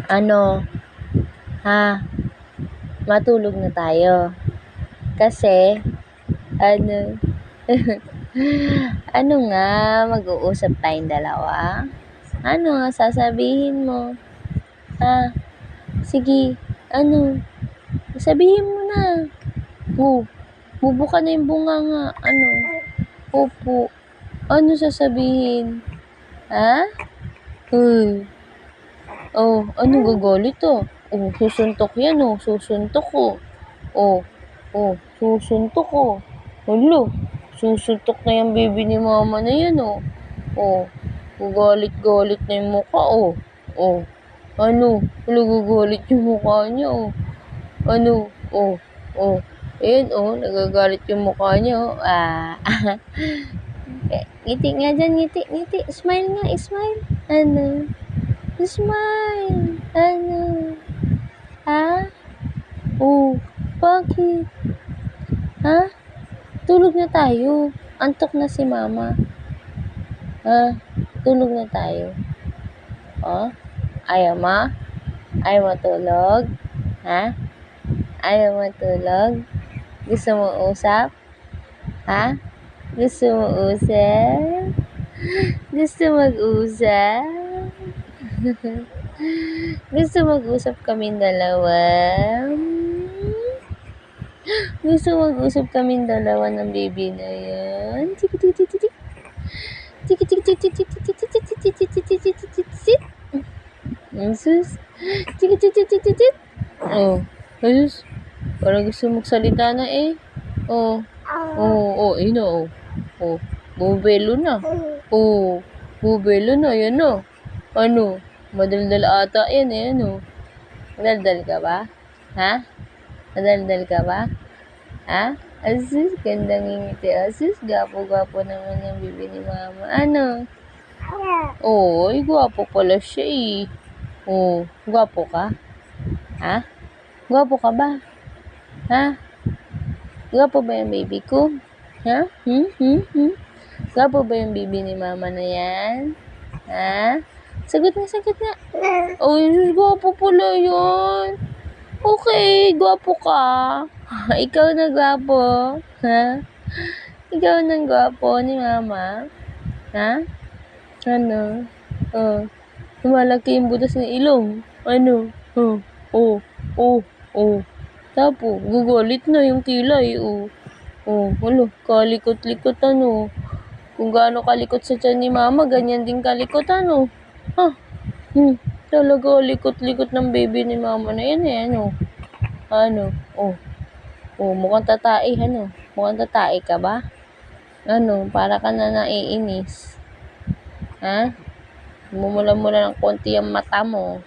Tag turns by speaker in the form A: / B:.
A: Ano, ha? Matulog na tayo. Kasi, ano, ano nga, mag-uusap tayong dalawa? Ano nga sasabihin mo? Ha? Sige, ano? Sabihin mo na. Bubuka na yung bunganga. Ano? Opo. Ano sasabihin? Ha? Ano gagalit oh? Susuntok yan oh. Susuntok oh. Susuntok oh. Hala, susuntok na yung baby ni mama na yan oh. Gagalit-galit na yung mukha oh. Ano? Hala, gagalit yung mukha niya oh. Ano? Ayan oh, nagagalit yung mukha niya oh. Ngiti nga dyan, ngiti. Smile nga, smile. Ano? Smile. Ano? Ha? Bakit? Ha? Tulog na tayo. Antok na si mama. Tulog na tayo. Ayaw mo? Ayaw mo tulog? Ha? Ayaw mo tulog? Gusto mo usap? Ha? Gusto mo usap? Gusto mag-usap? Gusto mag-usap kaming dalawa? Gusto mag-usap kaming dalawa ng baby na yan? Tik-tik-tik-tik-tik. Tik-tik-tik-tik-tik-tik-tik-tik-tik-tik-tik-tik. Sus. Tik-tik-tik-tik-tik-tik. Sus. Parang gusto magsalita na eh. Bubelo na. Bubelo na, yan na. Ano? Madaldal ata yan eh, ano? Madaldal ka ba? Ha? Madaldal ka ba? Ha? Asus, gandang ngiti. Asus, gwapo-gwapo naman yung bibi ni mama. Ano? Gwapo pala siya eh. Gwapo ka? Ha? Gwapo ka ba? Ha? Gwapo ba yung baby ko? Ha? Gwapo ba yung baby ni mama na yan? Ha? Sagot nga. Sus, gwapo pala yun. Okay, gwapo ka. Ikaw na gwapo. Ha? Ikaw na gwapo ni mama. Ha? Ano? Lumalaki yung butas ng ilong. Ano? Tapos, gugulit na yung kilay. Wala, kalikot-likot ano. Kung gaano kalikot sa tiyan ni mama, ganyan din kalikot ano. Talaga likot-likot ng baby ni mama na yan eh. Mukhang tatae ano. Mukhang tatae ka ba? Para ka na naiinis. Ha? Mumula-mula ng konti ang mata mo.